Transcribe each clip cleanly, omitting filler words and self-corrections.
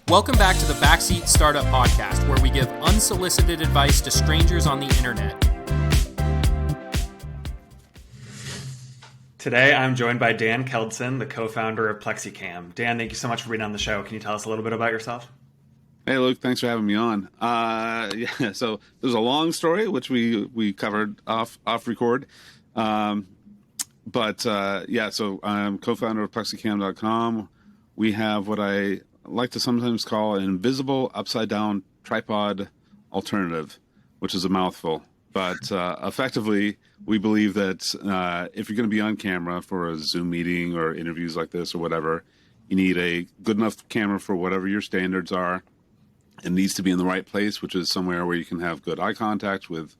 Welcome back to the Backseat Startup Podcast, where we give unsolicited advice to strangers on the internet. Today, I'm joined by Dan Keldsen, the co-founder of Plexicam. Dan, thank you so much for being on the show. Can you tell us a little bit about yourself? Hey, Luke, thanks for having me on. So there's a long story, which we covered off record. So I'm co-founder of Plexicam.com. We have what I like to sometimes call an invisible upside-down tripod alternative, which is a mouthful. But effectively, we believe that if you're going to be on camera for a Zoom meeting or interviews like this or whatever, you need a good enough camera for whatever your standards are. It needs to be in the right place, which is somewhere where you can have good eye contact with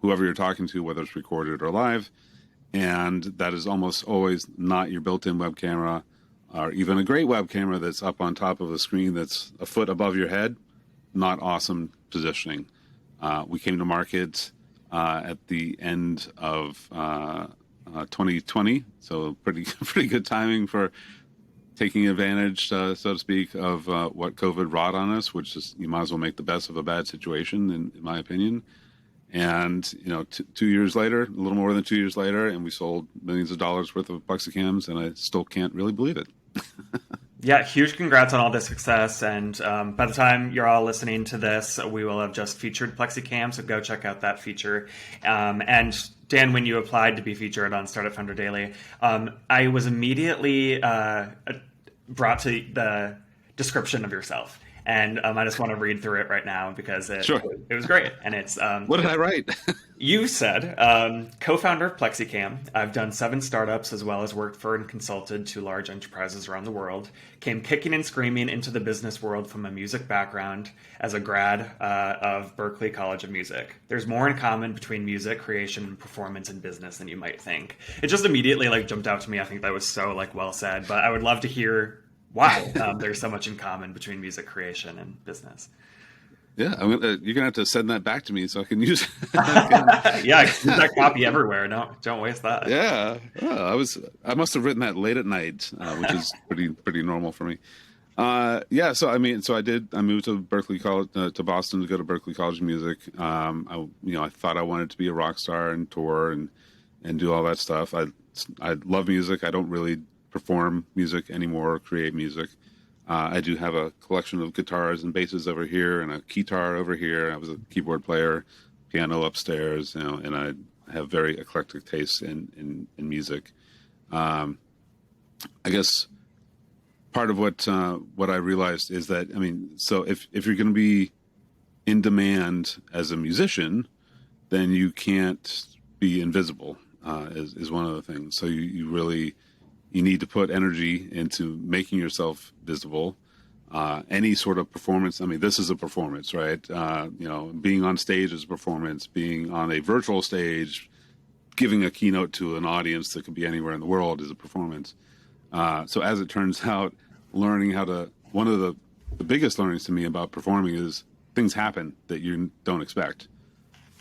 whoever you're talking to, whether it's recorded or live. And that is almost always not your built-in web camera, or even a great web camera that's up on top of a screen that's a foot above your head. Not awesome positioning. We came to market at the end of 2020, so pretty good timing for taking advantage, so to speak, of what COVID wrought on us, which is you might as well make the best of a bad situation, in my opinion. And 2 years later, a little more than 2 years later, and we sold millions of dollars worth of Plexicams, and I still can't really believe it. Yeah, huge congrats on all this success. And by the time you're all listening to this, we will have just featured Plexicam, so go check out that feature. And Dan, when you applied to be featured on Startup Founder Daily, I was immediately brought to the description of yourself. And I just want to read through it right now because it was great. And it's what did I write? You said, co-founder of Plexicam. I've done 7 startups as well as worked for and consulted to large enterprises around the world. Came kicking and screaming into the business world from a music background as a grad of Berklee College of Music. There's more in common between music creation and performance and business than you might think. It just immediately jumped out to me. I think that was so well said, but I would love to hear why there's so much in common between music creation and business. Yeah, you're gonna have to send that back to me so I can use it. Yeah, use that copy everywhere. No, don't waste that. Yeah, I must have written that late at night, which is pretty normal for me. So I moved to Berklee College, to Boston to go to Berklee College of Music. I thought I wanted to be a rock star and tour and do all that stuff. I love music. I don't really perform music anymore or create music. I do have a collection of guitars and basses over here and a keytar over here. I was a keyboard player, piano upstairs, and I have very eclectic tastes in music. I guess part of what I realized is that, so if you're going to be in demand as a musician, then you can't be invisible, is one of the things. So you need to put energy into making yourself visible. Any sort of performance, this is a performance, right? Being on stage is a performance. Being on a virtual stage, giving a keynote to an audience that could be anywhere in the world is a performance. So as it turns out, one of the biggest learnings to me about performing is things happen that you don't expect.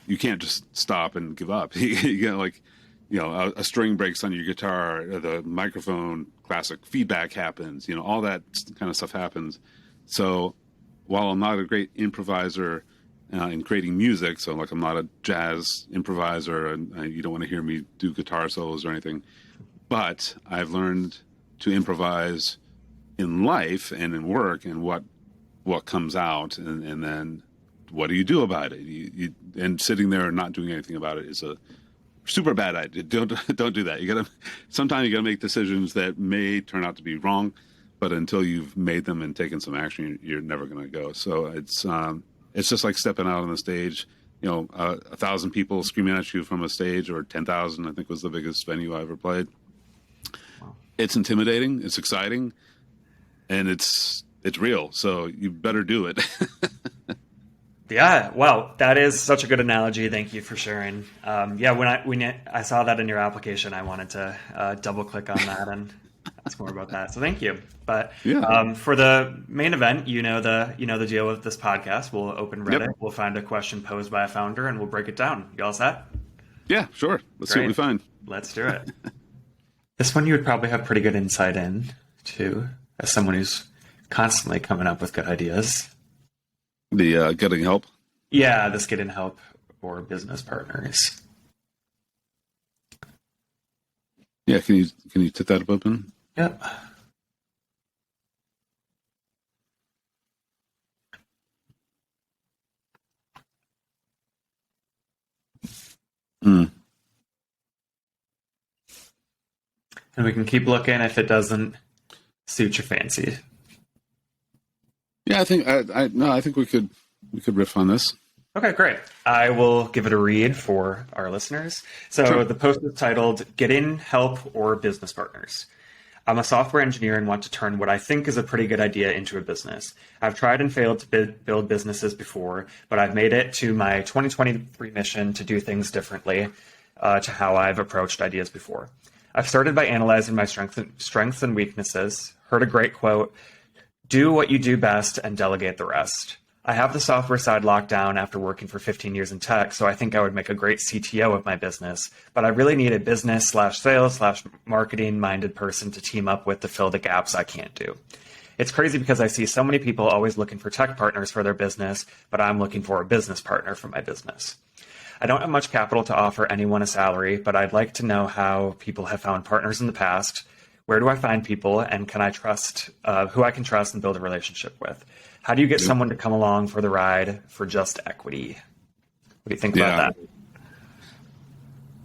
You can't just stop and give up. A string breaks on your guitar, the microphone, classic feedback happens, all that kind of stuff happens. So while I'm not a great improviser in creating music, so I'm not a jazz improviser and you don't want to hear me do guitar solos or anything, but I've learned to improvise in life and in work and what comes out and then what do you do about it? And sitting there and not doing anything about it is a super bad idea. Don't do that. Sometimes you gotta make decisions that may turn out to be wrong, but until you've made them and taken some action, you're never gonna go. So it's just like stepping out on the stage. 1,000 people screaming at you from a stage, or 10,000, I think was the biggest venue I ever played. Wow. It's intimidating. It's exciting, and it's real. So you better do it. Yeah, well, that is such a good analogy. Thank you for sharing. When I saw that in your application, I wanted to double click on that and ask more about that. So thank you. But for the main event, the deal with this podcast. We'll open Reddit. Yep. We'll find a question posed by a founder, and we'll break it down. You all set? Yeah, sure. Let's see what we find. Let's do it. This one you would probably have pretty good insight in, too, as someone who's constantly coming up with good ideas. The getting help. Yeah, this getting help or business partners. Yeah, can you tip that open? Yep. Hmm. And we can keep looking if it doesn't suit your fancy. Yeah, I think we could riff on this. Okay, great. I will give it a read for our listeners. So Sure. the post is titled Getting Help or Business Partners. I'm a software engineer and want to turn what I think is a pretty good idea into a business. I've tried and failed to build businesses before, but I've made it to my 2023 mission to do things differently to how I've approached ideas before. I've started by analyzing my strengths and weaknesses, heard a great quote, do what you do best and delegate the rest. I have the software side locked down after working for 15 years in tech, so I think I would make a great CTO of my business, but I really need a business/sales/marketing minded person to team up with to fill the gaps I can't do. It's crazy because I see so many people always looking for tech partners for their business, but I'm looking for a business partner for my business. I don't have much capital to offer anyone a salary, but I'd like to know how people have found partners in the past. Where do I find people, and can I trust who I can trust and build a relationship with? How do you get someone to come along for the ride for just equity? What do you think about that?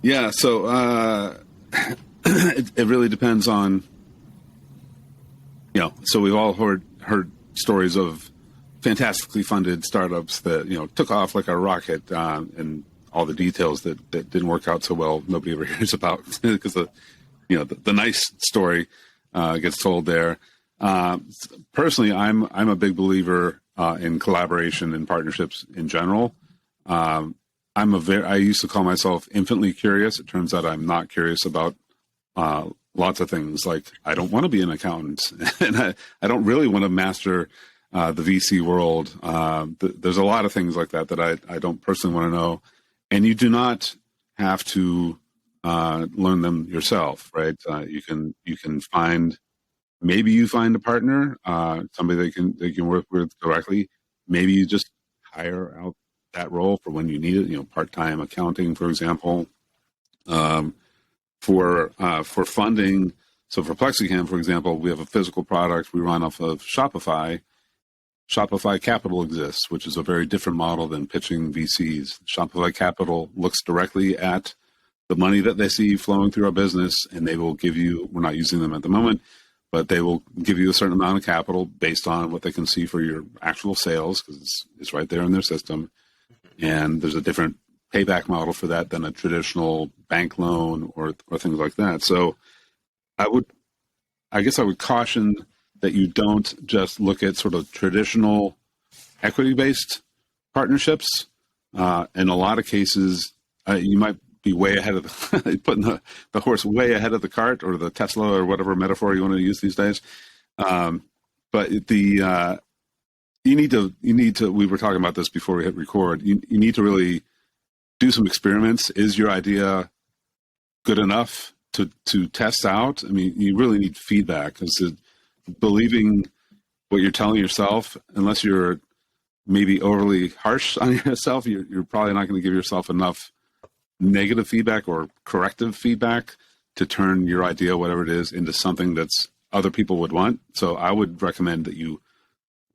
Yeah, so it really depends on, so we've all heard stories of fantastically funded startups that, took off like a rocket, and all the details that didn't work out so well, nobody ever hears about because the nice story gets told there. Personally, I'm a big believer in collaboration and partnerships in general. I used to call myself infinitely curious. It turns out I'm not curious about lots of things. Like I don't want to be an accountant, and I don't really want to master the VC world. There's a lot of things like that I don't personally want to know, and you do not have to learn them yourself, right? You can find. Maybe you find a partner, somebody they can work with directly. Maybe you just hire out that role for when you need it. Part-time accounting, for example. For funding, so for Plexicam, for example, we have a physical product we run off of Shopify. Shopify Capital exists, which is a very different model than pitching VCs. Shopify Capital looks directly at the money that they see flowing through our business, and they will give you. We're not using them at the moment, but they will give you a certain amount of capital based on what they can see for your actual sales, because it's right there in their system. And there's a different payback model for that than a traditional bank loan or things like that. So I guess I would caution that you don't just look at sort of traditional equity-based partnerships. In a lot of cases, you might be way ahead of putting the horse way ahead of the cart, or the Tesla, or whatever metaphor you want to use these days. But you need to, we were talking about this before we hit record. You need to really do some experiments. Is your idea good enough to test out? I mean, you really need feedback, because believing what you're telling yourself, unless you're maybe overly harsh on yourself, you're probably not going to give yourself enough negative feedback or corrective feedback to turn your idea, whatever it is, into something that's other people would want. So I would recommend that you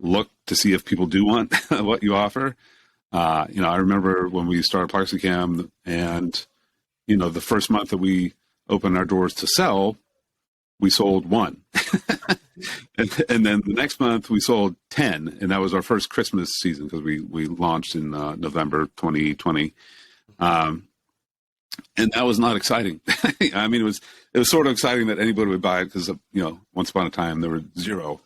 look to see if people do want what you offer. I remember when we started Plexicam, and the first month that we opened our doors to sell, we sold one. and then the next month we sold 10, and that was our first Christmas season, because we launched in November 2020. And that was not exciting. I mean, it was sort of exciting that anybody would buy it, because once upon a time there were zero,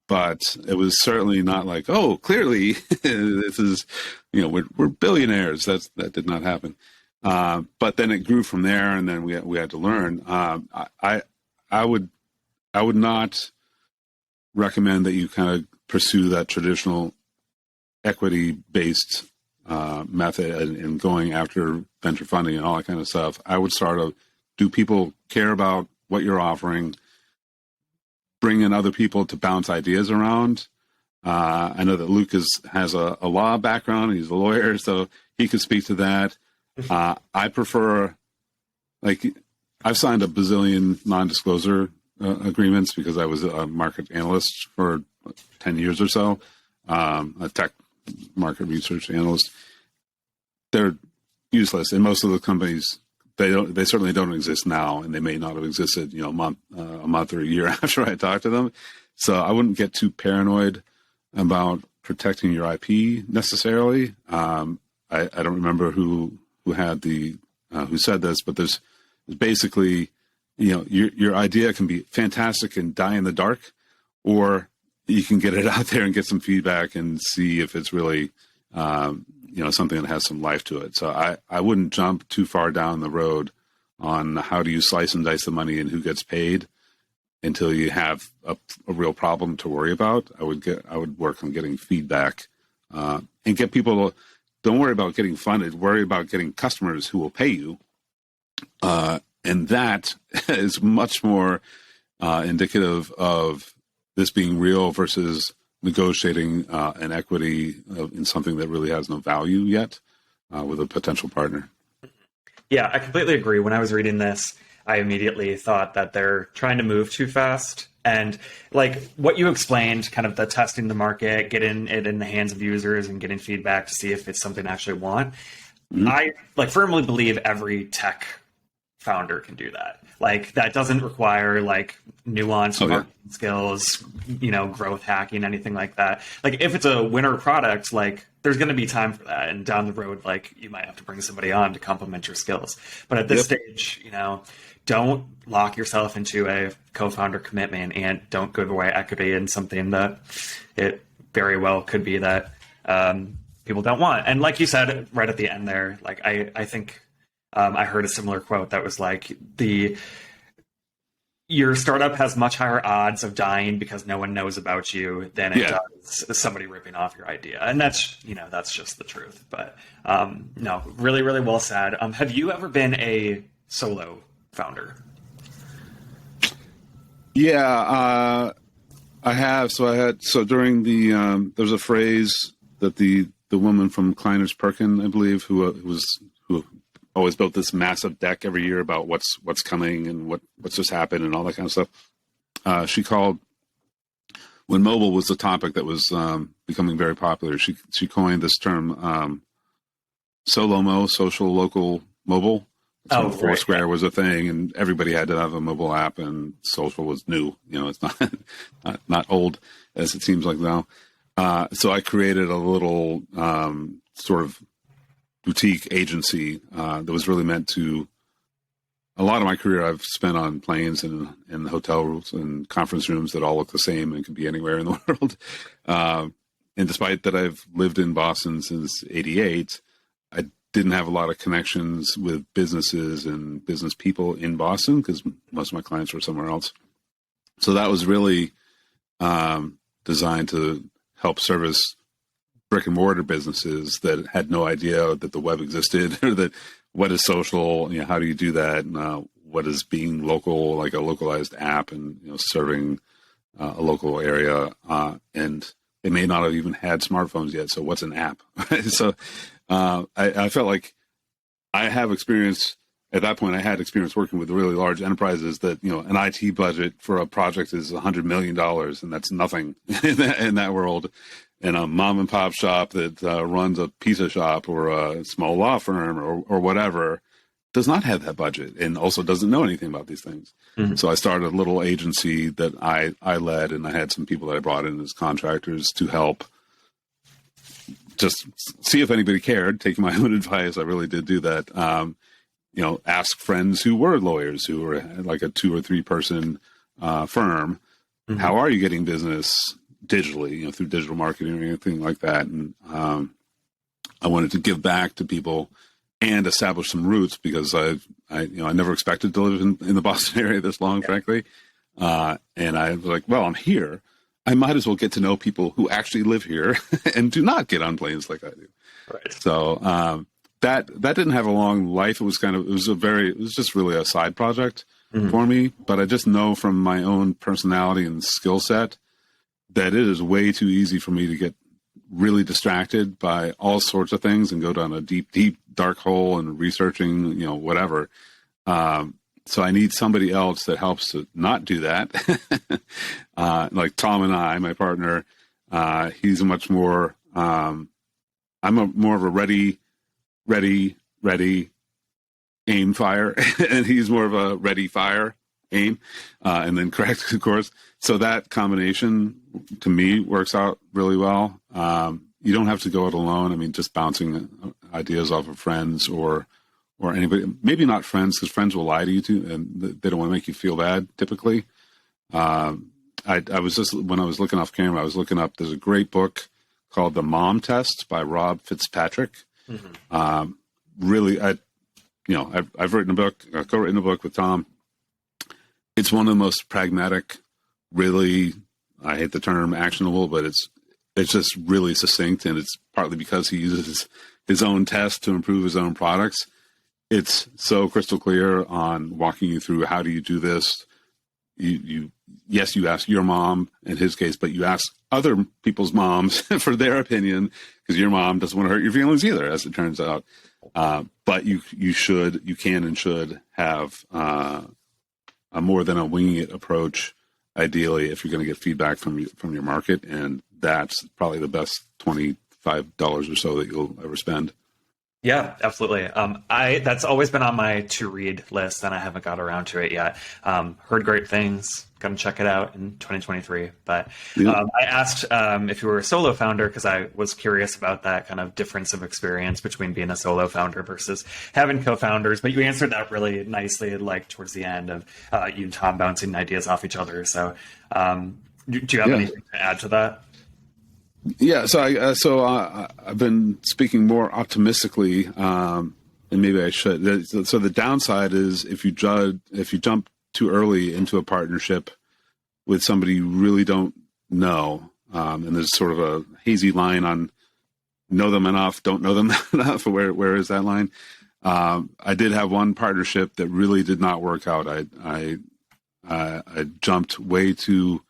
but it was certainly not like, oh, clearly this is, we're billionaires. That did not happen. But then it grew from there, and then we had to learn. I would not recommend that you kind of pursue that traditional equity-based method and going after venture funding and all that kind of stuff. I would start do people care about what you're offering? bring in other people to bounce ideas around. I know that Lucas has a law background. He's a lawyer, so he could speak to that. I prefer, like, I've signed a bazillion non-disclosure agreements because I was a market analyst for 10 years or so, a tech market research analyst. They're useless, and most of the companies, they certainly don't exist now, and they may not have existed, a month or a year after I talked to them. So I wouldn't get too paranoid about protecting your IP necessarily. I don't remember who had who said this, but there's basically, your idea can be fantastic and die in the dark, or you can get it out there and get some feedback and see if it's really, something that has some life to it. So I wouldn't jump too far down the road on how do you slice and dice the money and who gets paid until you have a real problem to worry about. I would work on getting feedback and get people to, don't worry about getting funded, worry about getting customers who will pay you. And that is much more indicative of this being real versus negotiating an equity in something that really has no value yet with a potential partner. Yeah, I completely agree. When I was reading this, I immediately thought that they're trying to move too fast. And like what you explained, kind of the testing the market, getting it in the hands of users and getting feedback to see if it's something I actually want. Mm-hmm. I firmly believe every tech founder can do that. Like that doesn't require like nuanced marketing skills, growth hacking, anything like that. Like if it's a winner product, like there's going to be time for that. And down the road, like you might have to bring somebody on to complement your skills. But at this stage, don't lock yourself into a co-founder commitment and don't give away equity in something that it very well could be that people don't want. And like you said right at the end there, like I think I heard a similar quote that was like your startup has much higher odds of dying because no one knows about you than it does somebody ripping off your idea. And that's just the truth. But no, really, really well said. Have you ever been a solo founder? Yeah, I have. So during the there's a phrase that the woman from Kleiner's Perkin, I believe, who always built this massive deck every year about what's coming and what's just happened and all that kind of stuff. She called, when mobile was the topic that was becoming very popular, she coined this term SOLOMO, social local mobile. So Foursquare was a thing, and everybody had to have a mobile app, and social was new. It's not old as it seems like now. So I created a little sort of boutique agency that was really meant to. A lot of my career I've spent on planes and in hotel rooms and conference rooms that all look the same and can be anywhere in the world. And despite that, I've lived in Boston since '88. I didn't have a lot of connections with businesses and business people in Boston because most of my clients were somewhere else. So that was really designed to help service brick and mortar businesses that had no idea that the web existed or that what is social, how do you do that? And, what is being local, like a localized app and, serving a local area. And they may not have even had smartphones yet. So what's an app? So I felt like I have experience at that point. I had experience working with really large enterprises that, an IT budget for a project is $100 million. And that's nothing in that world. And a mom and pop shop that runs a pizza shop or a small law firm or whatever does not have that budget and also doesn't know anything about these things. Mm-hmm. So I started a little agency that I led, and I had some people that I brought in as contractors to help just see if anybody cared, taking my own advice. I really did do that. Ask friends who were lawyers, who were like a 2 or 3 person firm. Mm-hmm. How are you getting business digitally, through digital marketing or anything like that? And I wanted to give back to people and establish some roots because I never expected to live in the Boston area this long, frankly. And I was like, well, I'm here. I might as well get to know people who actually live here and do not get on planes like I do. Right. So that didn't have a long life. It was just really a side project. for me, but I just know from my own personality and skill set that it is way too easy for me to get really distracted by all sorts of things and go down a deep, deep dark hole and researching, whatever. So I need somebody else that helps to not do that. Like Tom and I, my partner, he's a much more, I'm more of a ready, aim, fire. And he's more of a ready, fire, aim, and then correct, of course. So that combination to me works out really well. You don't have to go it alone. I mean, just bouncing ideas off of friends or anybody, maybe not friends, because friends will lie to you too, and they don't want to make you feel bad typically. I was just, when I was looking off camera, I was looking up, there's a great book called The Mom Test by Rob Fitzpatrick. Really, I've written a book, co-written a book with Tom. It's one of the most pragmatic, really, I hate the term actionable, but it's just really succinct, and it's partly because he uses his own test to improve his own products. It's so crystal clear on walking you through, how do you do this? You ask your mom in his case, but you ask other people's moms for their opinion, because your mom doesn't want to hurt your feelings either, as it turns out. But you can and should have a more than a winging it approach, ideally, if you're going to get feedback from your market, and that's probably the best $25 or so that you'll ever spend. Yeah, absolutely. That's always been on my to read list, and I haven't got around to it yet. Heard great things. Gonna check it out in 2023. But I asked if you were a solo founder, because I was curious about that kind of difference of experience between being a solo founder versus having co-founders. But you answered that really nicely, like towards the end of you and Tom bouncing ideas off each other. So do you have anything to add to that? Yeah, so I've been speaking more optimistically, and maybe I should. So the downside is if you jump too early into a partnership with somebody you really don't know, and there's sort of a hazy line on know them enough, don't know them enough. Where is that line? I did have one partnership that really did not work out. I jumped way too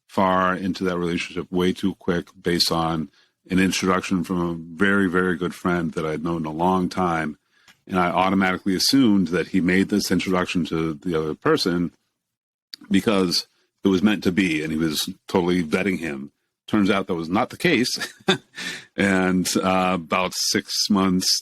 far into that relationship way too quick based on an introduction from a very, very good friend that I'd known a long time. And I automatically assumed that he made this introduction to the other person because it was meant to be, and he was totally vetting him. Turns out that was not the case. And about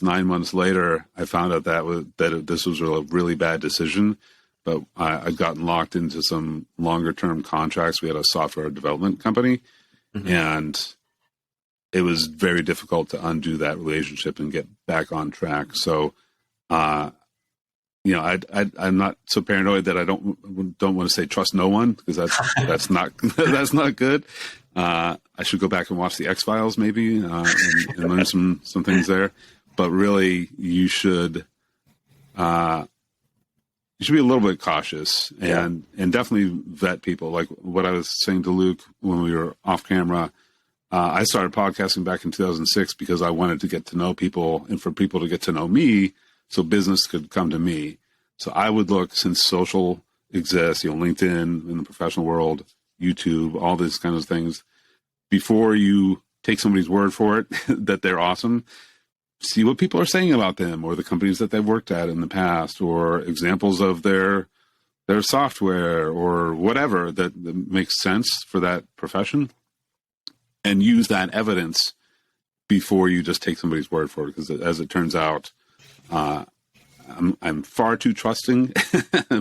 9 months later, I found out that this was a really bad decision. But I'd gotten locked into some longer-term contracts. We had a software development company, and it was very difficult to undo that relationship and get back on track. So, I'm not so paranoid that I don't want to say trust no one, because that's not that's not good. I should go back and watch the X-Files maybe and learn some things there. But really, you should. You should be a little bit cautious and definitely vet people. Like what I was saying to Luke when we were off camera, I started podcasting back in 2006 because I wanted to get to know people and for people to get to know me so business could come to me. So I would look, since social exists, LinkedIn in the professional world, YouTube, all these kinds of things, before you take somebody's word for it that they're awesome, see what people are saying about them or the companies that they've worked at in the past, or examples of their software or whatever that makes sense for that profession, and use that evidence before you just take somebody's word for it. Because as it turns out, I'm far too trusting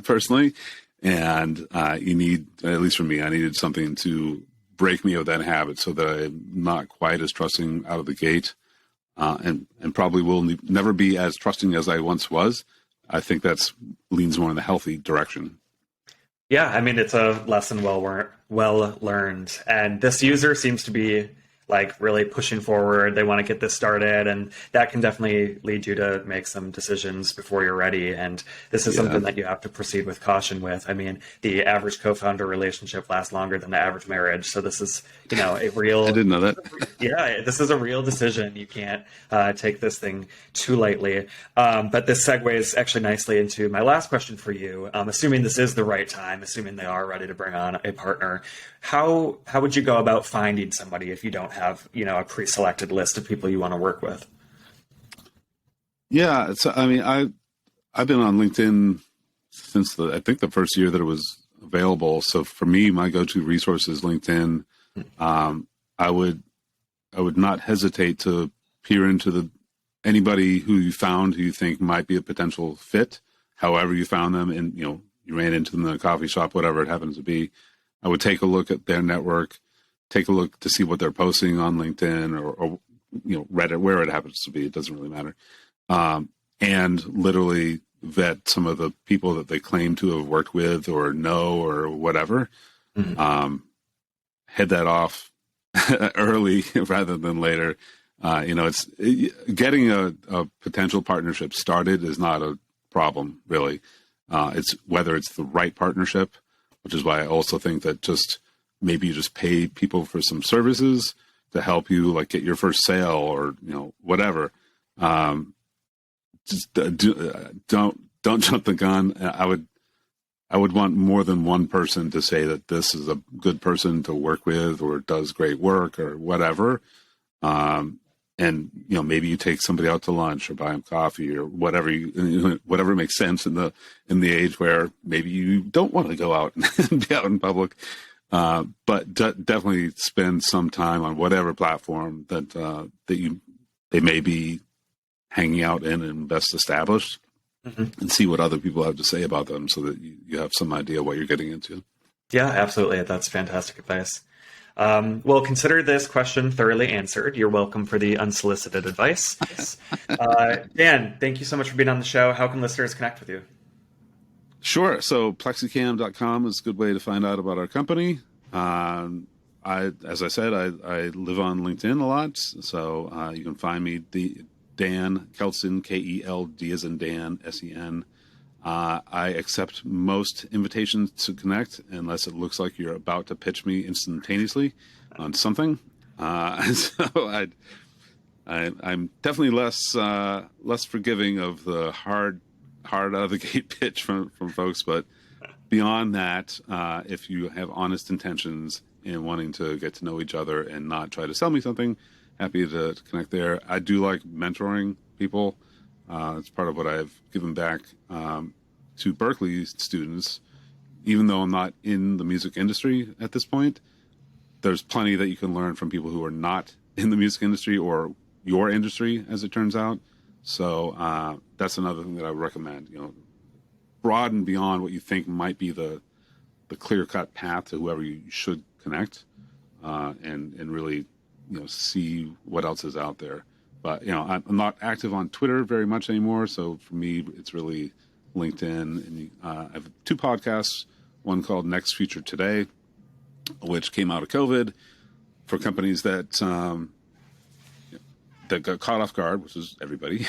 personally, and you need, at least for me, I needed something to break me of that habit so that I'm not quite as trusting out of the gate. And probably will never be as trusting as I once was. I think that's leans more in the healthy direction. Yeah, I mean, it's a lesson well learned. And this user seems to be like really pushing forward. They want to get this started, and that can definitely lead you to make some decisions before you're ready. And this is something that you have to proceed with caution with. I mean, the average co-founder relationship lasts longer than the average marriage. So this is, a real... I didn't know that. Yeah, this is a real decision. You can't take this thing too lightly. But this segues actually nicely into my last question for you. Assuming this is the right time, assuming they are ready to bring on a partner, how would you go about finding somebody if you don't have, a pre-selected list of people you want to work with? Yeah, I've been on LinkedIn since I think the first year that it was available. So for me, my go-to resource is LinkedIn. I would not hesitate to peer into anybody who you found who you think might be a potential fit, however you found them, and you ran into them in a coffee shop, whatever it happens to be. I would take a look at their network, take a look to see what they're posting on LinkedIn or Reddit, where it happens to be. It doesn't really matter. And literally vet some of the people that they claim to have worked with or know or whatever. Mm-hmm. Head that off early rather than later. It's getting a potential partnership started is not a problem, really. It's whether it's the right partnership, which is why I also think that maybe you just pay people for some services to help you, like get your first sale or whatever. Don't jump the gun. I would want more than one person to say that this is a good person to work with or does great work or whatever. And maybe you take somebody out to lunch or buy them coffee or whatever whatever makes sense in the age where maybe you don't want to go out and be out in public. But definitely spend some time on whatever platform that they may be hanging out in and best established, and see what other people have to say about them so that you have some idea what you're getting into. Yeah, absolutely. That's fantastic advice. Well, consider this question thoroughly answered. You're welcome for the unsolicited advice. Dan, thank you so much for being on the show. How can listeners connect with you? Sure. So plexicam.com is a good way to find out about our company. As I said, I live on LinkedIn a lot. So you can find me, Dan Keldsen, Keld as in Dan, Sen. I accept most invitations to connect unless it looks like you're about to pitch me instantaneously on something. So I'm definitely less forgiving of the hard out of the gate pitch from folks. But beyond that, if you have honest intentions in wanting to get to know each other and not try to sell me something, happy to connect there. I do like mentoring people. It's part of what I've given back to Berklee students. Even though I'm not in the music industry at this point, there's plenty that you can learn from people who are not in the music industry or your industry, as it turns out. So that's another thing that I would recommend. Broaden beyond what you think might be the clear-cut path to whoever you should connect, and really see what else is out there. But I'm not active on Twitter very much anymore, so for me it's really LinkedIn. And I have 2 podcasts, one called Next Future Today, which came out of COVID for companies that got caught off guard, which is everybody.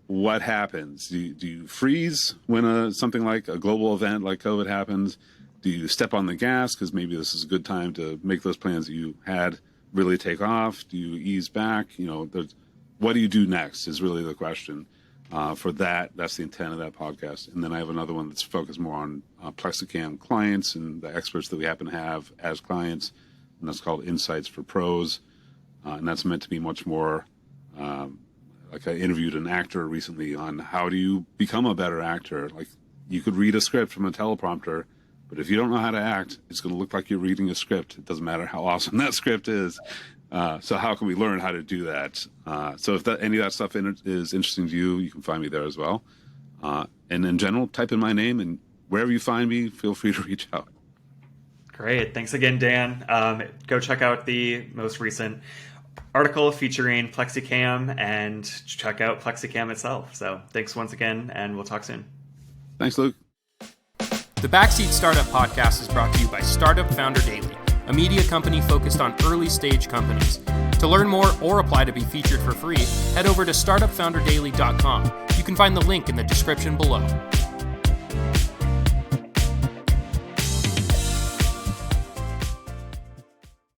What happens? Do you freeze when something like a global event like COVID happens? Do you step on the gas because maybe this is a good time to make those plans that you had really take off? Do you ease back? What do you do next is really the question. For that's the intent of that podcast. And then I have another one that's focused more on Plexicam clients and the experts that we happen to have as clients, and that's called Insights for Pros. And that's meant to be much more like I interviewed an actor recently on how do you become a better actor. Like, you could read a script from a teleprompter, but if you don't know how to act, it's going to look like you're reading a script. It doesn't matter how awesome that script is. So how can we learn how to do that? So if any of that stuff is interesting to you, you can find me there as well. And in general, type in my name, and wherever you find me, feel free to reach out. Great. Thanks again, Dan. Go check out the most recent article featuring Plexicam and check out Plexicam itself. So thanks once again, and we'll talk soon. Thanks, Luke. The Backseat Startup Podcast is brought to you by Startup Founder Daily, a media company focused on early-stage companies. To learn more or apply to be featured for free, head over to startupfounderdaily.com. You can find the link in the description below.